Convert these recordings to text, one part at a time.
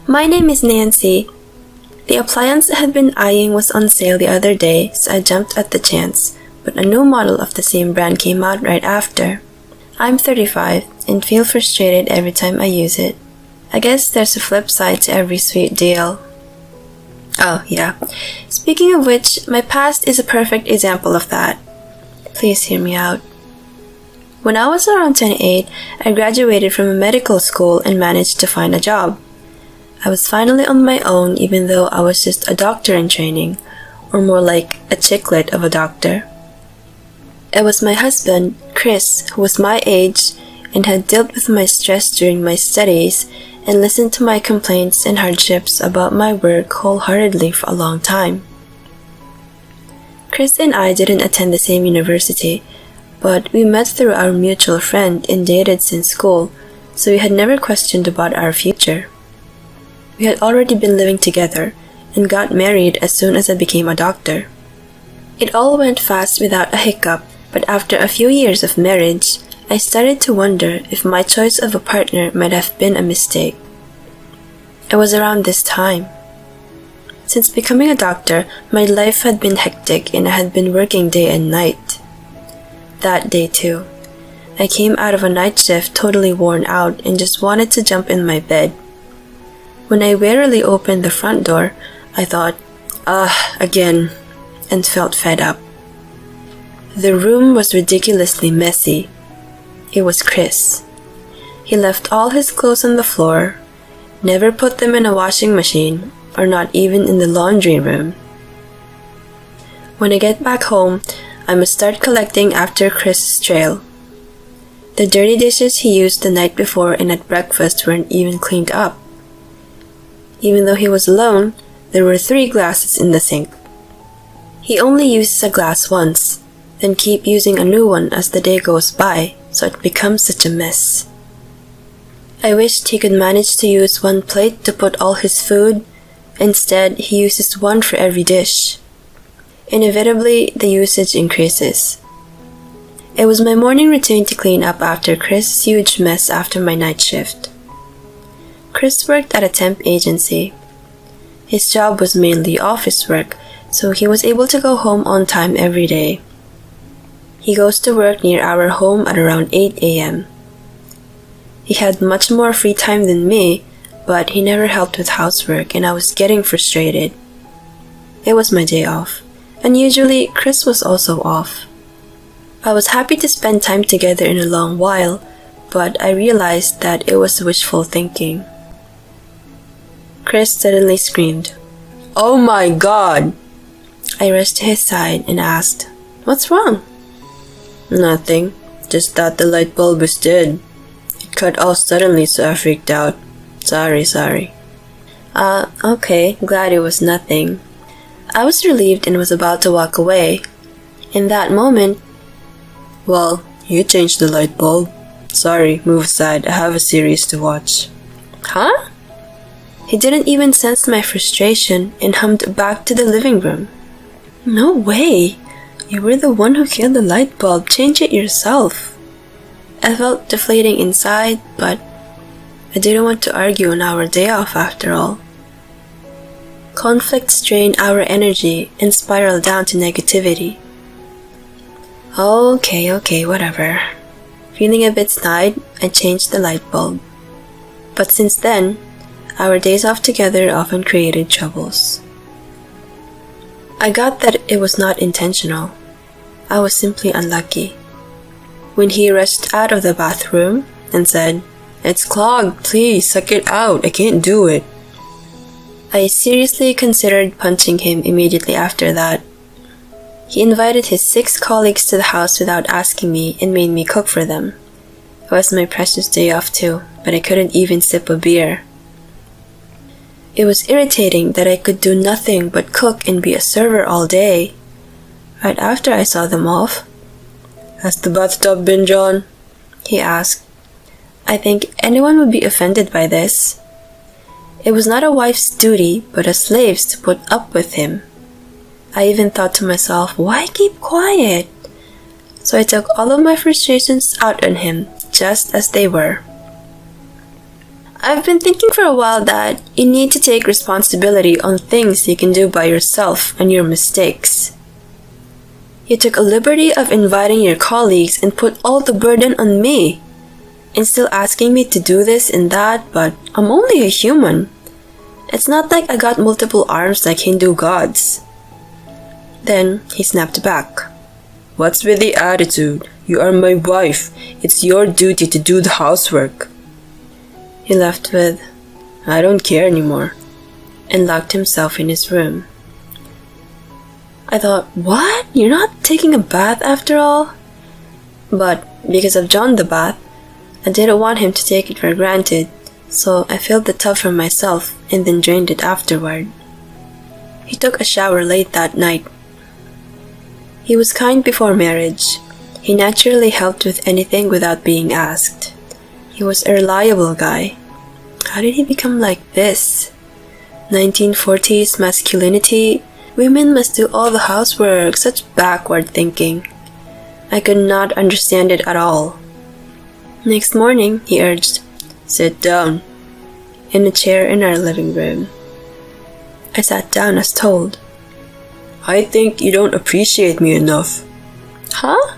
My name is Nancy. The appliance I had been eyeing was on sale the other day, so I jumped at the chance, but a new model of the same brand came out right after. I'm 35 and feel frustrated every time I use it. I guess there's a flip side to every sweet deal. Oh, yeah. Speaking of which, my past is a perfect example of that. Please hear me out. When I was around 28, I graduated from a medical school and managed to find a job. I was finally on my own even though I was just a doctor in training, or more like a chicklet of a doctor. It was my husband, Chris, who was my age and had dealt with my stress during my studies and listened to my complaints and hardships about my work wholeheartedly for a long time. Chris and I didn't attend the same university, but we met through our mutual friend and dated since school, so we had never questioned about our future. We had already been living together and got married as soon as I became a doctor. It all went fast without a hiccup, but after a few years of marriage, I started to wonder if my choice of a partner might have been a mistake. It was around this time. Since becoming a doctor, my life had been hectic and I had been working day and night. That day too, I came out of a night shift totally worn out and just wanted to jump in my bed. When I wearily opened the front door, I thought, again, and felt fed up. The room was ridiculously messy. It was Chris. He left all his clothes on the floor, never put them in a washing machine, or not even in the laundry room. When I get back home, I must start collecting after Chris's trail. The dirty dishes he used the night before and at breakfast weren't even cleaned up. Even though he was alone, there were 3 glasses in the sink. He only uses a glass once, then keep using a new one as the day goes by, so it becomes such a mess. I wished he could manage to use one plate to put all his food. Instead, he uses one for every dish. Inevitably, the usage increases. It was my morning routine to clean up after Chris' huge mess after my night shift. Chris worked at a temp agency. His job was mainly office work, so he was able to go home on time every day. He goes to work near our home at around 8 a.m. He had much more free time than me, but he never helped with housework and I was getting frustrated. It was my day off, and usually Chris was also off. I was happy to spend time together in a long while, but I realized that it was wishful thinking. Chris suddenly screamed, "Oh my God!" I rushed to his side and asked, "What's wrong?" "Nothing, just thought the light bulb was dead. It cut off suddenly so I freaked out. Sorry. Okay, glad it was nothing." I was relieved and was about to walk away. In that moment, "Well, you changed the light bulb. Sorry, move aside, I have a series to watch." "Huh?" He didn't even sense my frustration and hummed back to the living room. "No way! You were the one who killed the light bulb. Change it yourself." I felt deflating inside, but I didn't want to argue on our day off after all. Conflicts drain our energy and spiral down to negativity. Okay, whatever. Feeling a bit snide, I changed the light bulb. But since then, our days off together often created troubles. I got that it was not intentional. I was simply unlucky. When he rushed out of the bathroom and said, "It's clogged, please suck it out, I can't do it," I seriously considered punching him immediately after that. He invited his 6 colleagues to the house without asking me and made me cook for them. It was my precious day off too, but I couldn't even sip a beer. It was irritating that I could do nothing but cook and be a server all day. Right after I saw them off, "Has the bathtub been drawn?" he asked. I think anyone would be offended by this. It was not a wife's duty, but a slave's to put up with him. I even thought to myself, why keep quiet? So I took all of my frustrations out on him, just as they were. I've been thinking for a while that you need to take responsibility on things you can do by yourself and your mistakes. You took a liberty of inviting your colleagues and put all the burden on me, and still asking me to do this and that, but I'm only a human. It's not like I got multiple arms like Hindu gods. Then he snapped back. What's with the attitude? You are my wife. It's your duty to do the housework. He left with, I don't care anymore, and locked himself in his room. I thought, what? You're not taking a bath after all? But because of John the Bath, I didn't want him to take it for granted, so I filled the tub for myself and then drained it afterward. He took a shower late that night. He was kind before marriage. He naturally helped with anything without being asked. He was a reliable guy. How did he become like this? 1940s masculinity, women must do all the housework, such backward thinking. I could not understand it at all. Next morning, he urged, sit down, in a chair in our living room. I sat down as told. I think you don't appreciate me enough. Huh?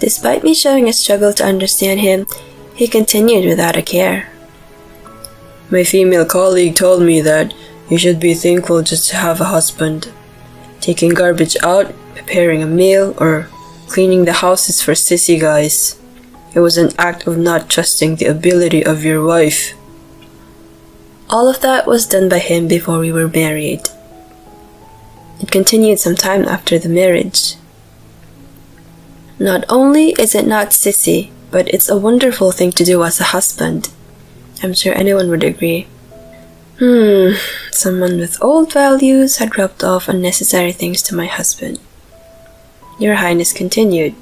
Despite me showing a struggle to understand him, he continued without a care. My female colleague told me that you should be thankful just to have a husband. Taking garbage out, preparing a meal, or cleaning the house is for sissy guys. It was an act of not trusting the ability of your wife. All of that was done by him before we were married. It continued some time after the marriage. Not only is it not sissy, but it's a wonderful thing to do as a husband. I'm sure anyone would agree. Someone with old values had rubbed off unnecessary things to my husband. Your Highness continued.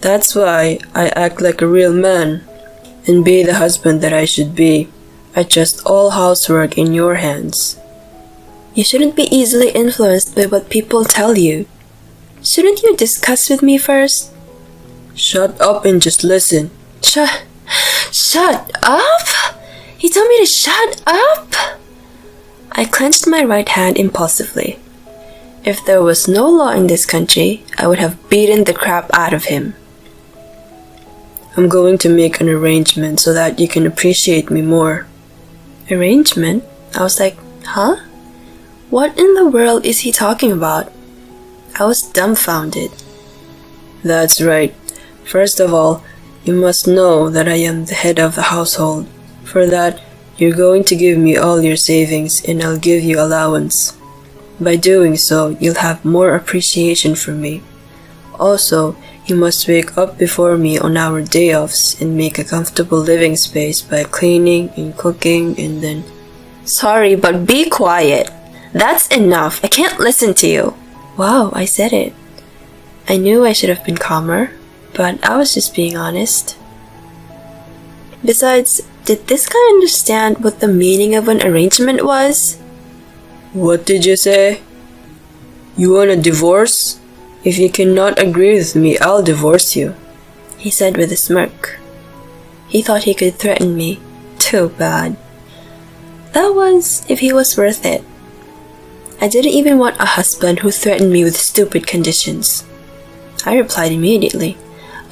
That's why I act like a real man, and be the husband that I should be. I trust all housework in your hands. You shouldn't be easily influenced by what people tell you. Shouldn't you discuss with me first? Shut up and just listen. Shut up? He told me to shut up? I clenched my right hand impulsively. If there was no law in this country, I would have beaten the crap out of him. I'm going to make an arrangement so that you can appreciate me more. Arrangement? I was like, huh? What in the world is he talking about? I was dumbfounded. That's right. First of all, you must know that I am the head of the household. For that, you're going to give me all your savings and I'll give you allowance. By doing so, you'll have more appreciation for me. Also, you must wake up before me on our day offs and make a comfortable living space by cleaning and cooking and then... Sorry, but be quiet. That's enough. I can't listen to you. Wow, I said it. I knew I should have been calmer, but I was just being honest. Besides, did this guy understand what the meaning of an arrangement was? What did you say? You want a divorce? If you cannot agree with me, I'll divorce you, he said with a smirk. He thought he could threaten me. Too bad. That was if he was worth it. I didn't even want a husband who threatened me with stupid conditions. I replied immediately,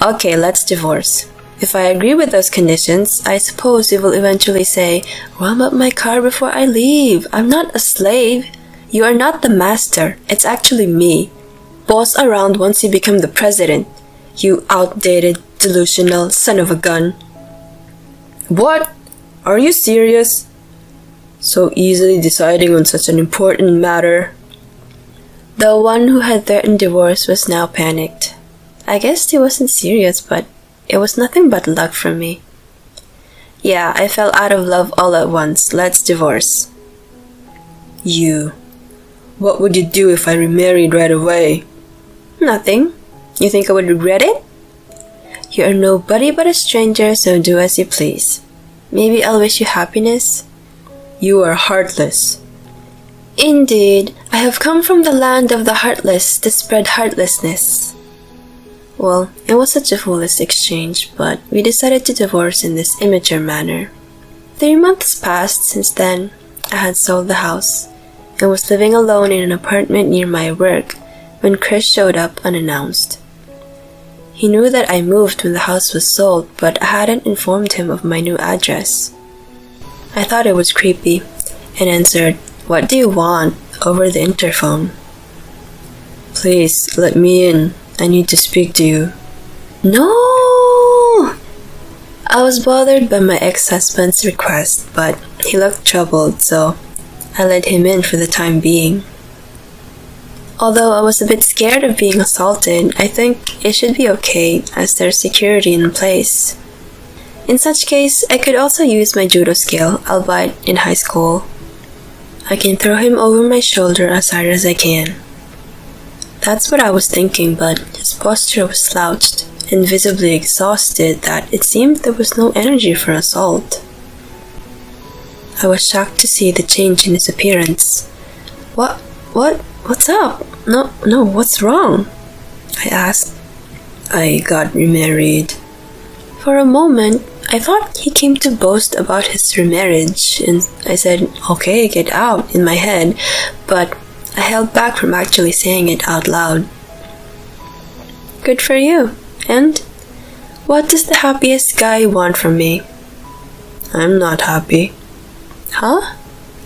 okay, let's divorce. If I agree with those conditions, I suppose you will eventually say, warm up my car before I leave. I'm not a slave. You are not the master. It's actually me. Boss around once you become the president. You outdated, delusional son of a gun. What? Are you serious? So easily deciding on such an important matter? The one who had threatened divorce was now panicked. I guessed he wasn't serious, but it was nothing but luck for me. Yeah, I fell out of love all at once. Let's divorce. You. What would you do if I remarried right away? Nothing. You think I would regret it? You are nobody but a stranger, so do as you please. Maybe I'll wish you happiness. You are heartless. Indeed, I have come from the land of the heartless to spread heartlessness. Well, it was such a foolish exchange, but we decided to divorce in this immature manner. 3 months passed since then. I had sold the house and was living alone in an apartment near my work when Chris showed up unannounced. He knew that I moved when the house was sold, but I hadn't informed him of my new address. I thought it was creepy and answered, "What do you want?" over the interphone. "Please, let me in. I need to speak to you." No! I was bothered by my ex-husband's request, but he looked troubled, so I let him in for the time being. Although I was a bit scared of being assaulted, I think it should be okay as there's security in place. In such case, I could also use my judo skill, albeit in high school. I can throw him over my shoulder as hard as I can. That's what I was thinking, but his posture was slouched and visibly exhausted that it seemed there was no energy for assault. I was shocked to see the change in his appearance. What's up? No, what's wrong?" I asked. "I got remarried." For a moment, I thought he came to boast about his remarriage, and I said, "Okay, get out," in my head, but I held back from actually saying it out loud. "Good for you. And what does the happiest guy want from me?" "I'm not happy." "Huh?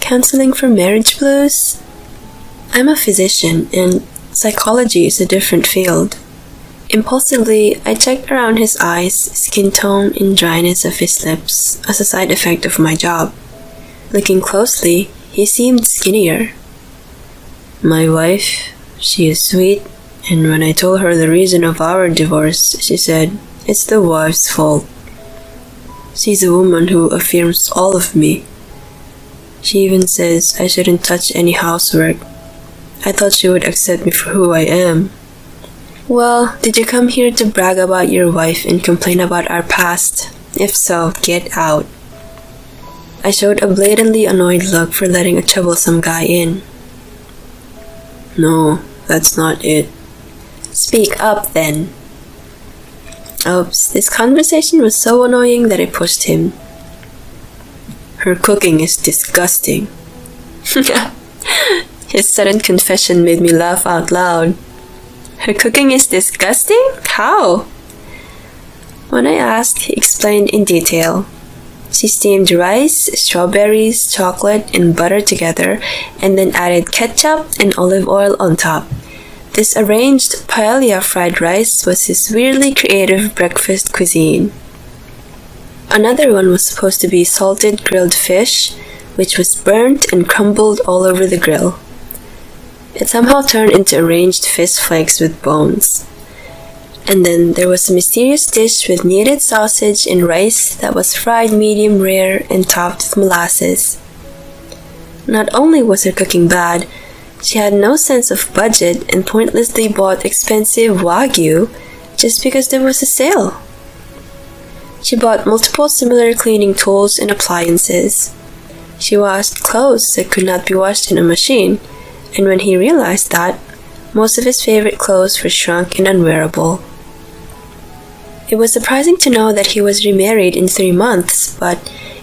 Counseling for marriage blues?" I'm a physician, and psychology is a different field. Impulsively, I checked around his eyes, skin tone, and dryness of his lips as a side effect of my job. Looking closely, he seemed skinnier. "My wife, she is sweet, and when I told her the reason of our divorce, she said, it's the wife's fault. She's a woman who affirms all of me. She even says I shouldn't touch any housework. I thought she would accept me for who I am." "Well, did you come here to brag about your wife and complain about our past? If so, get out." I showed a blatantly annoyed look for letting a troublesome guy in. "No, that's not it." "Speak up, then." Oops, this conversation was so annoying that I pushed him. "Her cooking is disgusting." His sudden confession made me laugh out loud. "Her cooking is disgusting? How?" When I asked, he explained in detail. She steamed rice, strawberries, chocolate, and butter together, and then added ketchup and olive oil on top. This arranged paella fried rice was his weirdly creative breakfast cuisine. Another one was supposed to be salted grilled fish, which was burnt and crumbled all over the grill. It somehow turned into arranged fish flakes with bones. And then there was a mysterious dish with kneaded sausage and rice that was fried medium rare and topped with molasses. Not only was her cooking bad, she had no sense of budget and pointlessly bought expensive Wagyu just because there was a sale. She bought multiple similar cleaning tools and appliances. She washed clothes that could not be washed in a machine, and when he realized that, most of his favorite clothes were shrunk and unwearable. It was surprising to know that he was remarried in 3 months, but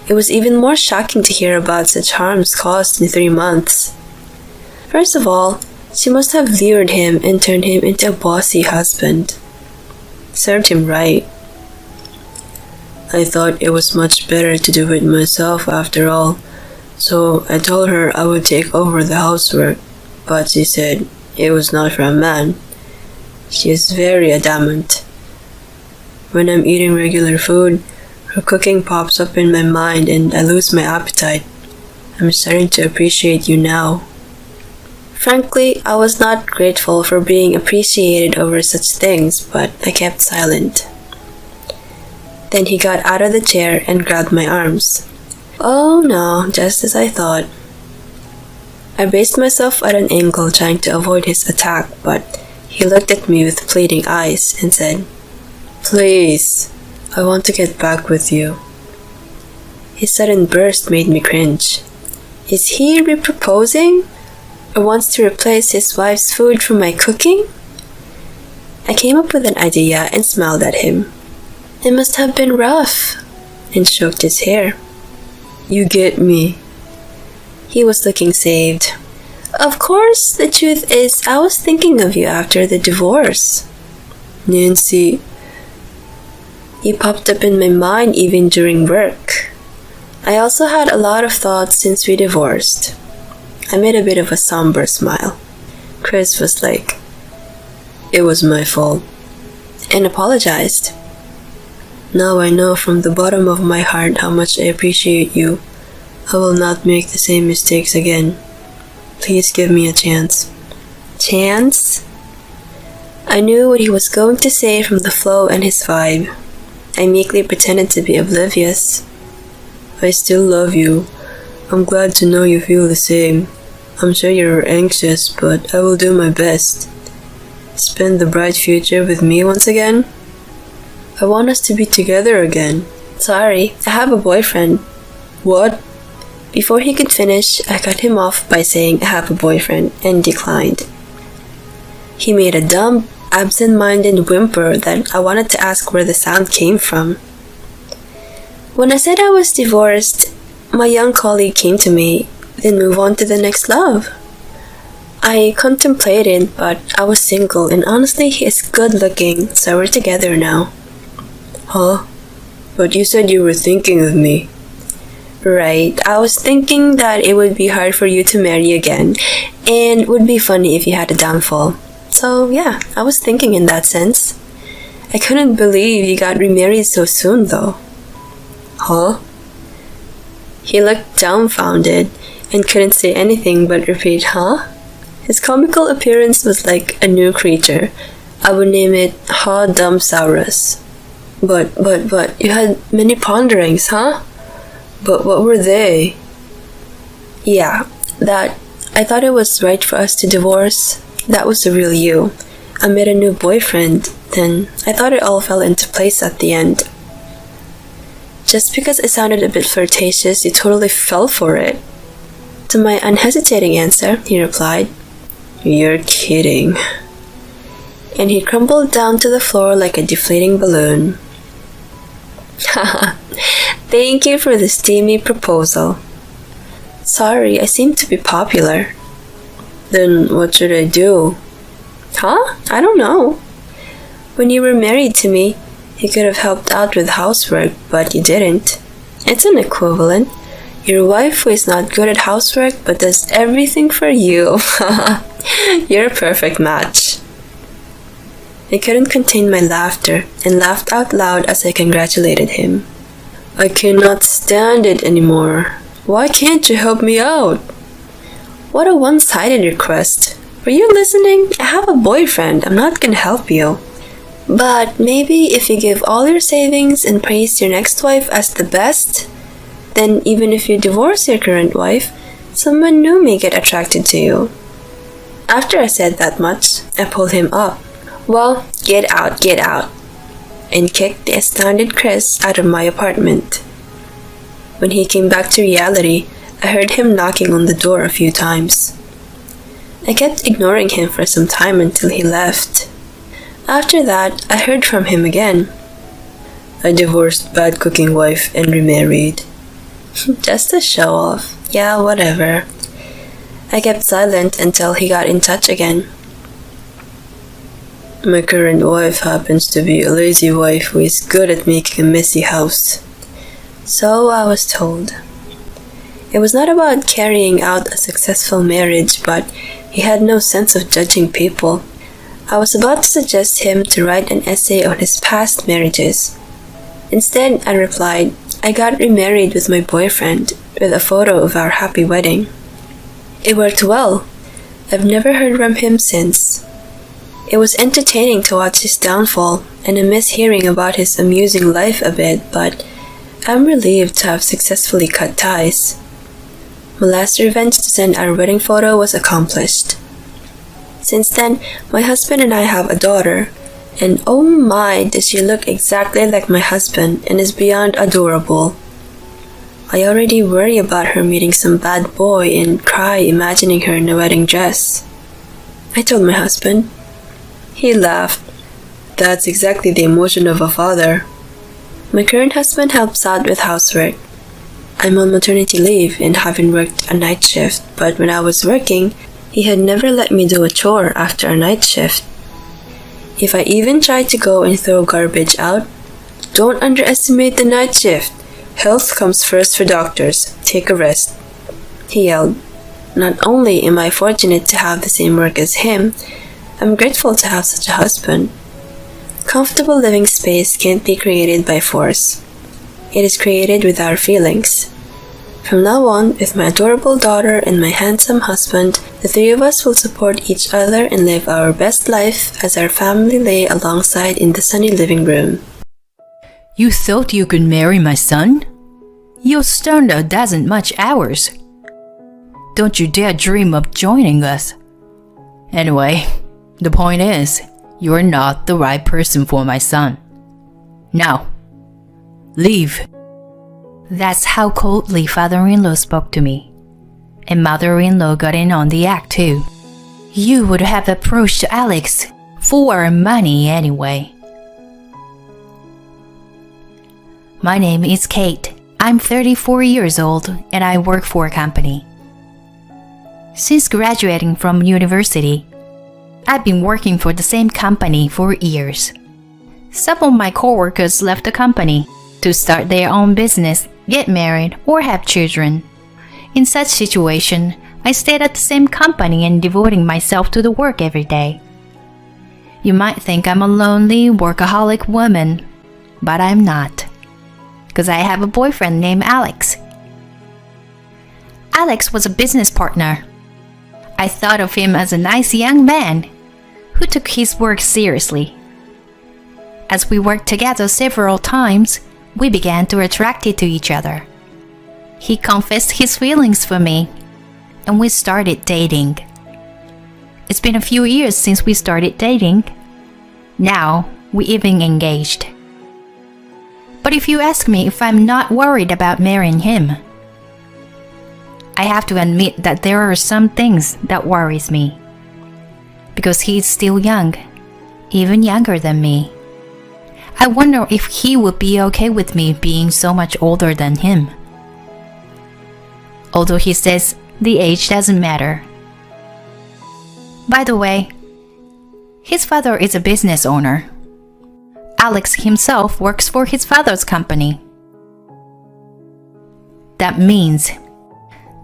it was even more shocking to hear about such harms caused in 3 months. First of all, she must have lured him and turned him into a bossy husband. Served him right. I thought it was much better to do it myself after all, so I told her I would take over the housework, but she said it was not for a man. She is very adamant. When I'm eating regular food, her cooking pops up in my mind and I lose my appetite. I'm starting to appreciate you now. Frankly, I was not grateful for being appreciated over such things, but I kept silent. Then he got out of the chair and grabbed my arms. Oh no, just as I thought. I braced myself at an angle trying to avoid his attack, but he looked at me with pleading eyes and said, "Please, I want to get back with you." His sudden burst made me cringe. Is he re-proposing? Or wants to replace his wife's food for my cooking? I came up with an idea and smiled at him. It must have been rough, and stroked his hair. You get me. He was looking saved. Of course, the truth is I was thinking of you after the divorce. Nancy, you popped up in my mind even during work. I also had a lot of thoughts since we divorced. I made a bit of a somber smile. Chris was like, it was my fault, and apologized. Now I know from the bottom of my heart how much I appreciate you. I will not make the same mistakes again. Please give me a chance. Chance? I knew what he was going to say from the flow and his vibe. I meekly pretended to be oblivious. I still love you. I'm glad to know you feel the same. I'm sure you're anxious, but I will do my best. Spend the bright future with me once again? I want us to be together again. Sorry, I have a boyfriend. What? Before he could finish, I cut him off by saying I have a boyfriend and declined. He made a dumb, absent-minded whimper that I wanted to ask where the sound came from. When I said I was divorced, my young colleague came to me, then moved on to the next love. I contemplated, but I was single, and honestly, he is good looking, so we're together now. Huh? But you said you were thinking of me. Right, I was thinking that it would be hard for you to marry again, and would be funny if you had a downfall. So yeah, I was thinking in that sense. I couldn't believe you got remarried so soon though. Huh? He looked dumbfounded and couldn't say anything but repeat, huh? His comical appearance was like a new creature. I would name it Ha Dumbsaurus. But, you had many ponderings, huh? But what were they? Yeah, that I thought it was right for us to divorce. That was the real you. I met a new boyfriend, then I thought it all fell into place at the end. Just because it sounded a bit flirtatious, you totally fell for it. To my unhesitating answer, he replied, You're kidding. And he crumbled down to the floor like a deflating balloon. Haha. Thank you for the steamy proposal. Sorry, I seem to be popular. Then what should I do? Huh? I don't know. When you were married to me, you could have helped out with housework, but you didn't. It's an equivalent. Your wife who is not good at housework but does everything for you. You're a perfect match. I couldn't contain my laughter and laughed out loud as I congratulated him. I cannot stand it anymore. Why can't you help me out? What a one-sided request. Were you listening? I have a boyfriend. I'm not gonna help you. But maybe if you give all your savings and praise your next wife as the best, then even if you divorce your current wife, someone new may get attracted to you. After I said that much, I pulled him up. Well, get out, and kicked the astounded Chris out of my apartment. When he came back to reality, I heard him knocking on the door a few times. I kept ignoring him for some time until he left. After that, I heard from him again. I divorced bad cooking wife and remarried. Just a show off. Yeah, whatever. I kept silent until he got in touch again. My current wife happens to be a lazy wife who is good at making a messy house. So I was told. It was not about carrying out a successful marriage, but he had no sense of judging people. I was about to suggest him to write an essay on his past marriages. Instead, I replied, I got remarried with my boyfriend, with a photo of our happy wedding. It worked well. I've never heard from him since. It was entertaining to watch his downfall, and I miss hearing about his amusing life a bit, but I'm relieved to have successfully cut ties. My last revenge to send our wedding photo was accomplished. Since then, my husband and I have a daughter, and oh my, does she look exactly like my husband and is beyond adorable. I already worry about her meeting some bad boy and cry imagining her in a wedding dress. I told my husband. He laughed. That's exactly the emotion of a father. My current husband helps out with housework. I'm on maternity leave and haven't worked a night shift, but when I was working, he had never let me do a chore after a night shift. If I even tried to go and throw garbage out, "Don't underestimate the night shift. Health comes first for doctors. Take a rest," he yelled. Not only am I fortunate to have the same work as him, I'm grateful to have such a husband. Comfortable living space can't be created by force. It is created with our feelings. From now on, with my adorable daughter and my handsome husband, the three of us will support each other and live our best life as our family lay alongside in the sunny living room. You thought you could marry my son? Your standard doesn't match ours. Don't you dare dream of joining us. Anyway, the point is, you're not the right person for my son. Now, leave. That's how coldly father-in-law spoke to me. And mother-in-law got in on the act too. You would have approached Alex for money anyway. My name is Kate. I'm 34 years old and I work for a company. Since graduating from university, I've been working for the same company for years. Some of my coworkers left the company to start their own business, get married, or have children. In such situation, I stayed at the same company and devoting myself to the work every day. You might think I'm a lonely, workaholic woman, but I'm not. Because I have a boyfriend named Alex. Alex was a business partner. I thought of him as a nice young man who took his work seriously. As we worked together several times, we began to attract to each other. He confessed his feelings for me, and we started dating. It's been a few years since we started dating. Now, we even engaged. But if you ask me if I'm not worried about marrying him, I have to admit that there are some things that worries me. Because he's still young, even younger than me. I wonder if he would be okay with me being so much older than him. Although he says the age doesn't matter. By the way, his father is a business owner. Alex himself works for his father's company. That means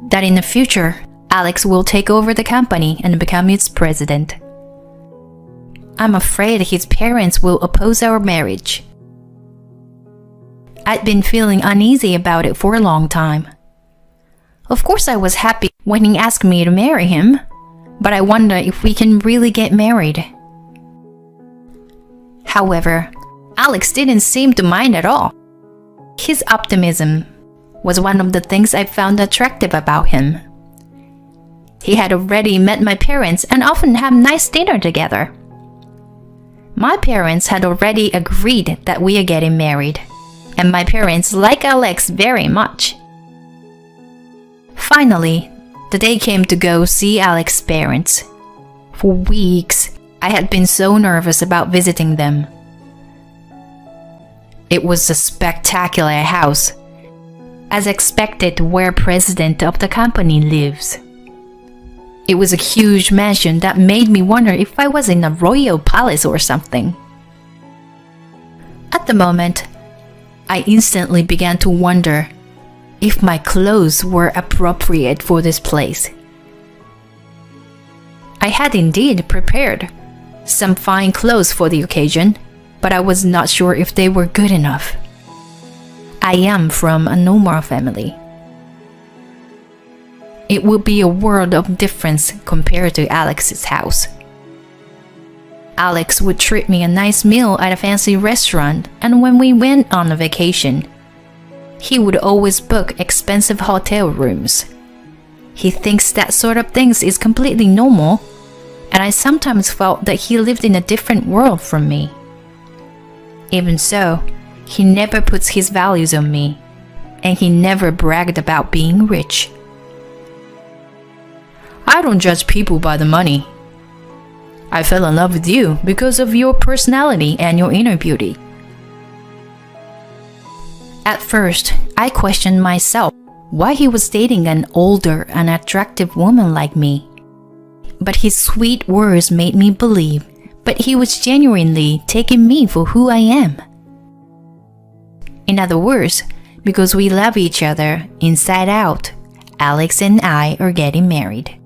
that in the future, Alex will take over the company and become its president. I'm afraid his parents will oppose our marriage. I'd been feeling uneasy about it for a long time. Of course I was happy when he asked me to marry him, but I wonder if we can really get married. However, Alex didn't seem to mind at all. His optimism was one of the things I found attractive about him. He had already met my parents and often had nice dinner together. My parents had already agreed that we are getting married, and my parents like Alex very much. Finally, the day came to go see Alex's parents. For weeks, I had been so nervous about visiting them. It was a spectacular house, as expected where president of the company lives. It was a huge mansion that made me wonder if I was in a royal palace or something. At the moment, I instantly began to wonder if my clothes were appropriate for this place. I had indeed prepared some fine clothes for the occasion, but I was not sure if they were good enough. I am from a normal family. It would be a world of difference compared to Alex's house. Alex would treat me a nice meal at a fancy restaurant, and when we went on a vacation, he would always book expensive hotel rooms. He thinks that sort of things is completely normal, and I sometimes felt that he lived in a different world from me. Even so, he never puts his values on me, and he never bragged about being rich. I don't judge people by the money. I fell in love with you because of your personality and your inner beauty. At first, I questioned myself why he was dating an older and attractive woman like me. But his sweet words made me believe that he was genuinely taking me for who I am. In other words, because we love each other inside out, Alex and I are getting married.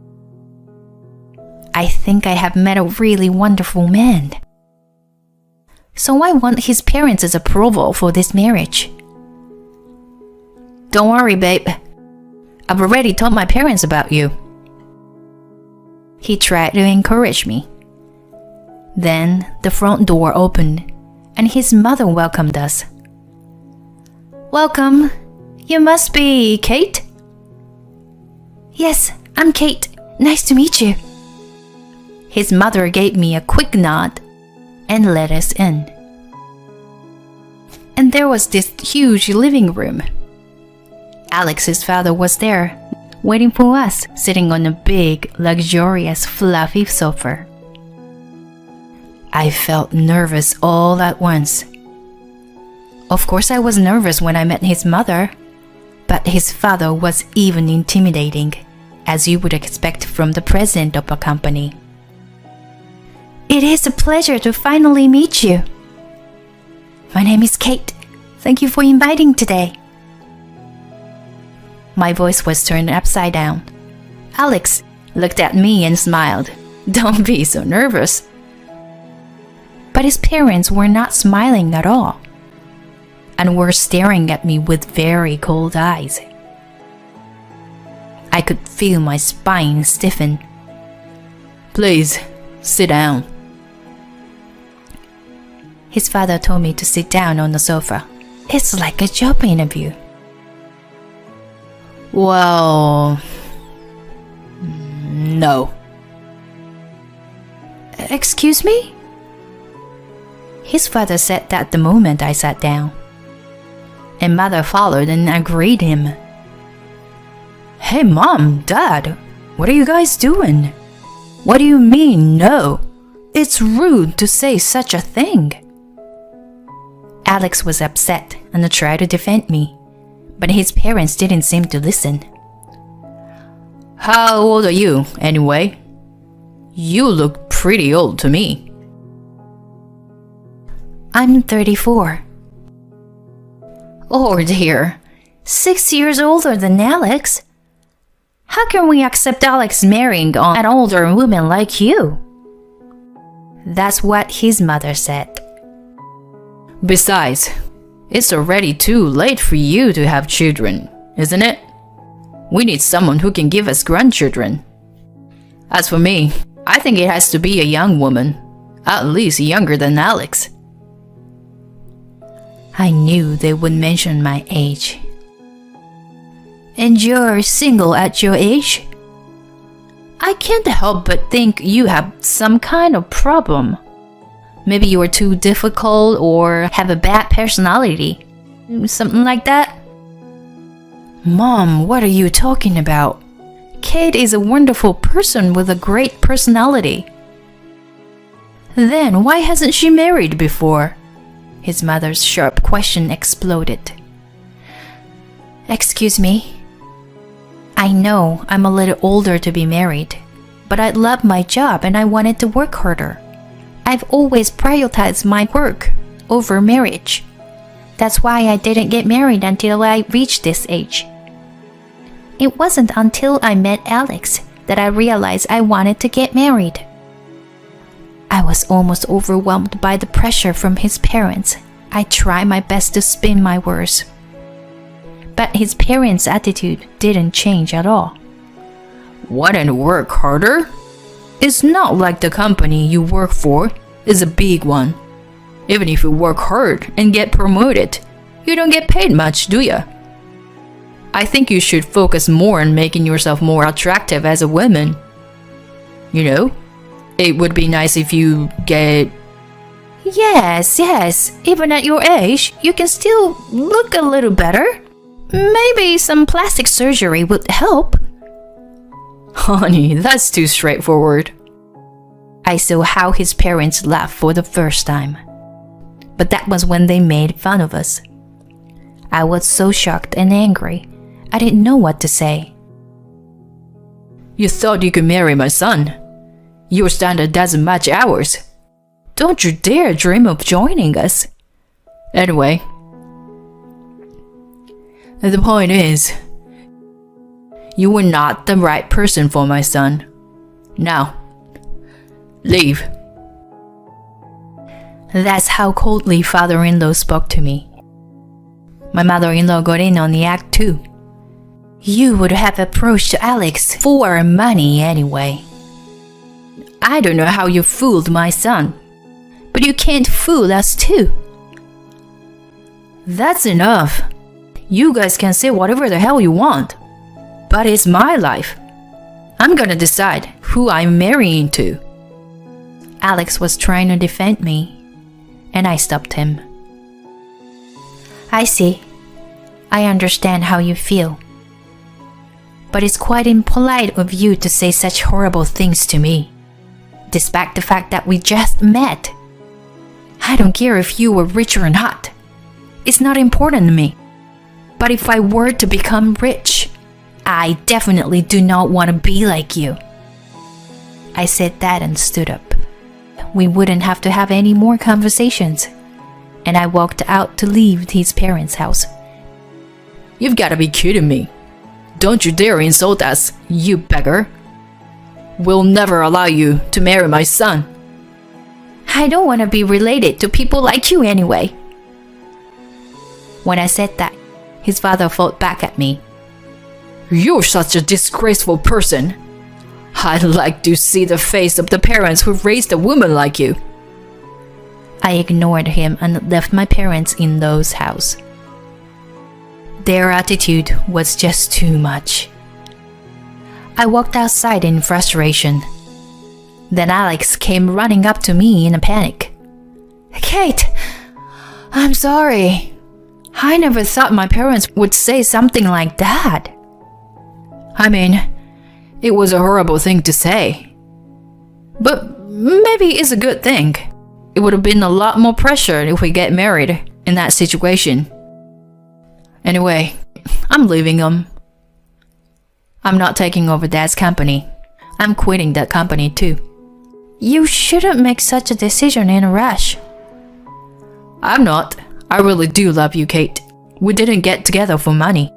I think I have met a really wonderful man. So I want his parents' approval for this marriage. Don't worry, babe. I've already told my parents about you. He tried to encourage me. Then the front door opened and his mother welcomed us. Welcome. You must be Kate? Yes, I'm Kate. Nice to meet you. His mother gave me a quick nod and let us in. And there was this huge living room. Alex's father was there, waiting for us, sitting on a big, luxurious, fluffy sofa. I felt nervous all at once. Of course I was nervous when I met his mother, but his father was even intimidating, as you would expect from the president of a company. It is a pleasure to finally meet you. My name is Kate. Thank you for inviting today. My voice was turned upside down. Alex looked at me and smiled. Don't be so nervous. But his parents were not smiling at all, and were staring at me with very cold eyes. I could feel my spine stiffen. Please, sit down. His father told me to sit down on the sofa. It's like a job interview. Well, no. Excuse me? His father said that the moment I sat down. And mother followed and agreed him. Hey mom, dad, what are you guys doing? What do you mean no? It's rude to say such a thing. Alex was upset and tried to defend me, but his parents didn't seem to listen. How old are you, anyway? You look pretty old to me. I'm 34. Oh dear, 6 years older than Alex. How can we accept Alex marrying an older woman like you? That's what his mother said. Besides, it's already too late for you to have children, isn't it? We need someone who can give us grandchildren. As for me, I think it has to be a young woman, at least younger than Alex. I knew they would mention my age. And you're single at your age? I can't help but think you have some kind of problem. Maybe you're too difficult or have a bad personality. Something like that. Mom, what are you talking about? Kate is a wonderful person with a great personality. Then why hasn't she married before? His mother's sharp question exploded. Excuse me. I know I'm a little older to be married, but I love my job and I wanted to work harder. I've always prioritized my work over marriage. That's why I didn't get married until I reached this age. It wasn't until I met Alex that I realized I wanted to get married. I was almost overwhelmed by the pressure from his parents. I tried my best to spin my words. But his parents' attitude didn't change at all. Want to work harder? It's not like the company you work for is a big one. Even if you work hard and get promoted, you don't get paid much, do you? I think you should focus more on making yourself more attractive as a woman. You know, it would be nice if you get... Yes, even at your age, you can still look a little better. Maybe some plastic surgery would help. Honey, that's too straightforward. I saw how his parents laughed for the first time. But that was when they made fun of us. I was so shocked and angry, I didn't know what to say. You thought you could marry my son? Your standard doesn't match ours. Don't you dare dream of joining us. Anyway, the point is, you were not the right person for my son. Now, leave. That's how coldly father-in-law spoke to me. My mother-in-law got in on the act too. You would have approached Alex for money anyway. I don't know how you fooled my son, but you can't fool us too. That's enough. You guys can say whatever the hell you want, but it's my life. I'm gonna decide who I'm marrying to. Alex was trying to defend me, and I stopped him. I see. I understand how you feel. But it's quite impolite of you to say such horrible things to me, despite the fact that we just met. I don't care if you were rich or not. It's not important to me. But if I were to become rich, I definitely do not want to be like you. I said that and stood up. We wouldn't have to have any more conversations, and I walked out to leave his parents' house. You've got to be kidding me. Don't you dare insult us, you beggar. We'll never allow you to marry my son. I don't want to be related to people like you anyway. When I said that, his father fought back at me. You're such a disgraceful person. I'd like to see the face of the parents who raised a woman like you. I ignored him and left my parents-in-law's house. Their attitude was just too much. I walked outside in frustration. Then Alex came running up to me in a panic. Kate, I'm sorry. I never thought my parents would say something like that. I mean, it was a horrible thing to say. But maybe it's a good thing. It would have been a lot more pressure if we get married in that situation. Anyway, I'm leaving them. I'm not taking over Dad's company. I'm quitting that company too. You shouldn't make such a decision in a rush. I'm not. I really do love you, Kate. We didn't get together for money.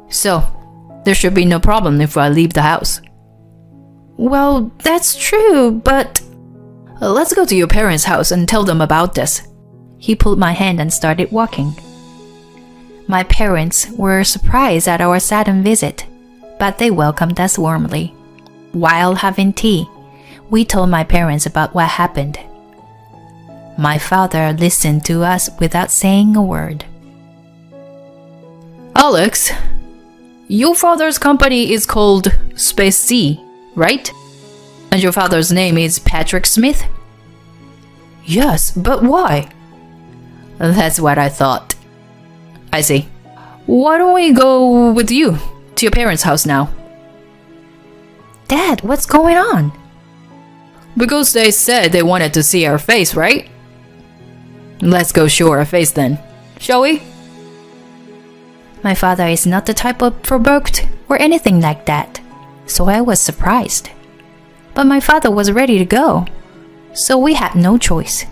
So, there should be no problem if I leave the house. Well, that's true, but... Let's go to your parents' house and tell them about this. He pulled my hand and started walking. My parents were surprised at our sudden visit, but they welcomed us warmly. While having tea, we told my parents about what happened. My father listened to us without saying a word. Alex, your father's company is called bossy, right? And your father's name is Patrick Smith? Yes, but why? That's what I thought. I see. Why don't we go with you to your parents' house now? Dad, what's going on? Because they said they wanted to see our face, right? Let's go show our face then, shall we? My father is not the type of provoked or anything like that, so I was surprised. But my father was ready to go, so we had no choice.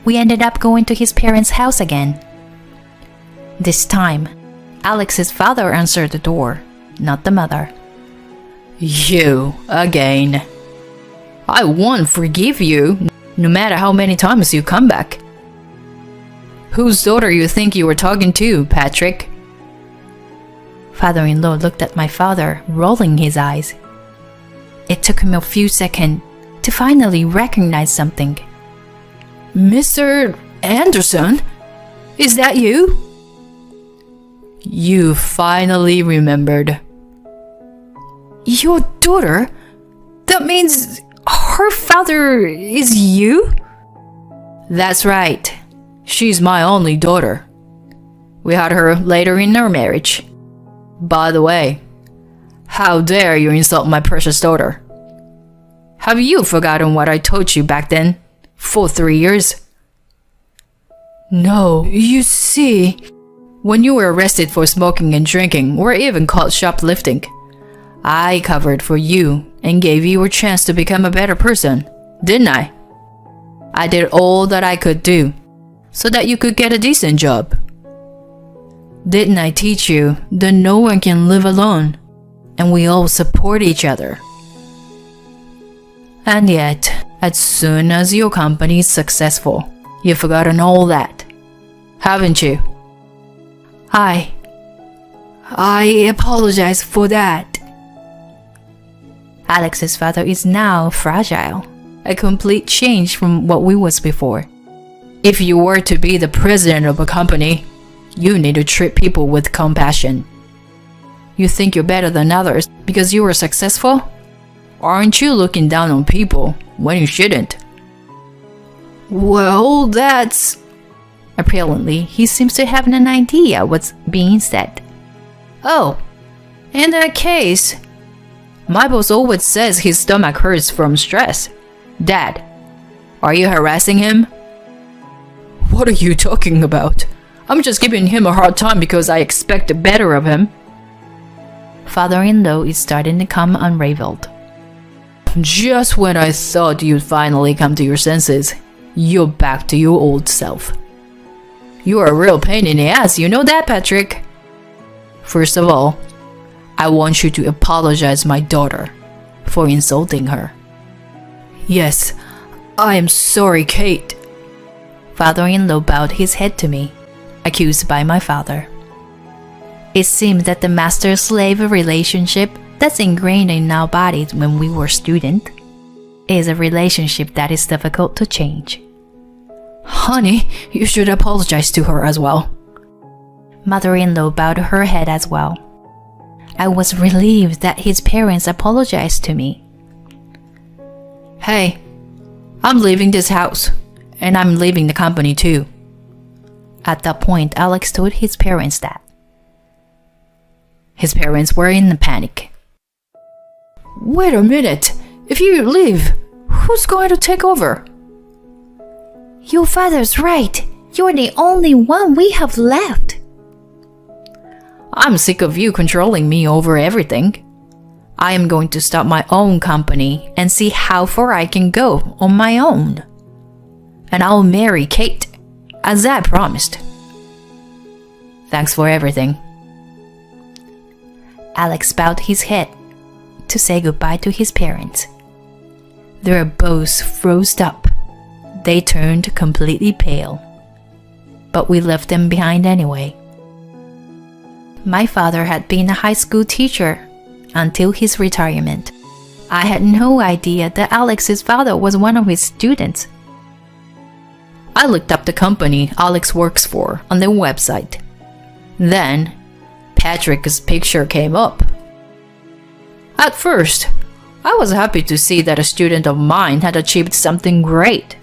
We ended up going to his parents' house again. This time, Alex's father answered the door, not the mother. You again. I won't forgive you, no matter how many times you come back. Whose daughter you think you were talking to, Patrick? Father-in-law looked at my father, rolling his eyes. It took him a few seconds to finally recognize something. Mr. Anderson? Is that you? You finally remembered. Your daughter? That means her father is you? That's right. She's my only daughter. We had her later in our marriage. By the way, how dare you insult my precious daughter? Have you forgotten what I told you back then? For 3 years? No, you see, when you were arrested for smoking and drinking, or even caught shoplifting, I covered for you and gave you a chance to become a better person, didn't I? I did all that I could do so that you could get a decent job. Didn't I teach you that no one can live alone and we all support each other? And yet, as soon as your company is successful, you've forgotten all that, haven't you? I apologize for that. Alex's father is now fragile, a complete change from what we was before. If you were to be the president of a company, you need to treat people with compassion. You think you're better than others because you were successful? Aren't you looking down on people when you shouldn't? Well, that's... Apparently, he seems to have an idea what's being said. Oh, in that case, my boss always says his stomach hurts from stress. Dad, are you harassing him? What are you talking about? I'm just giving him a hard time because I expect better of him. Father-in-law is starting to become unraveled. Just when I thought you'd finally come to your senses, you're back to your old self. You're a real pain in the ass, you know that, Patrick? First of all, I want you to apologize to my daughter for insulting her. Yes, I am sorry, Kate. Father-in-law bowed his head to me, accused by my father. It seemed that the master-slave relationship that's ingrained in our bodies when we were students is a relationship that is difficult to change. Honey, you should apologize to her as well. Mother-in-law bowed her head as well. I was relieved that his parents apologized to me. Hey, I'm leaving this house, and I'm leaving the company too. At that point, Alex told his parents that. His parents were in a panic. Wait a minute, if you leave, who's going to take over? Your father's right. You're the only one we have left. I'm sick of you controlling me over everything. I am going to start my own company and see how far I can go on my own. And I'll marry Kate, as I promised. Thanks for everything. Alex bowed his head to say goodbye to his parents. They were both frozen up. They turned completely pale. But we left them behind anyway. My father had been a high school teacher until his retirement. I had no idea that Alex's father was one of his students. I looked up the company Alex works for on their website. Then, Patrick's picture came up. At first, I was happy to see that a student of mine had achieved something great.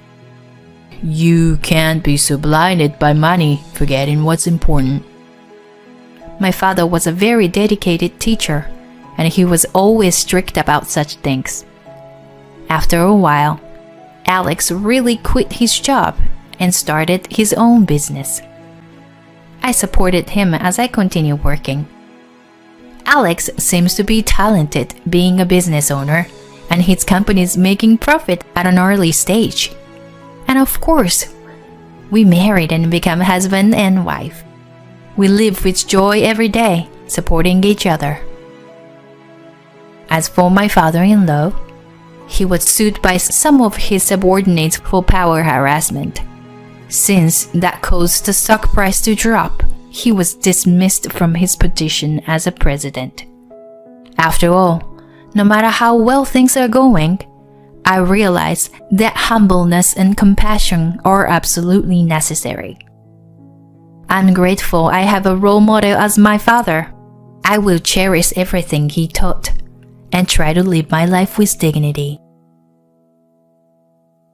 You can't be so blinded by money, forgetting what's important. My father was a very dedicated teacher, and he was always strict about such things. After a while, Alex really quit his job and started his own business. I supported him as I continued working. Alex seems to be talented being a business owner, and his company is making profit at an early stage. And of course, we married and became husband and wife. We live with joy every day, supporting each other. As for my father-in-law, he was sued by some of his subordinates for power harassment. Since that caused the stock price to drop, he was dismissed from his position as a president. After all, no matter how well things are going, I realize that humbleness and compassion are absolutely necessary. I'm grateful I have a role model as my father. I will cherish everything he taught and try to live my life with dignity.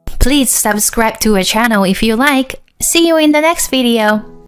Please subscribe to our channel if you like. See you in the next video.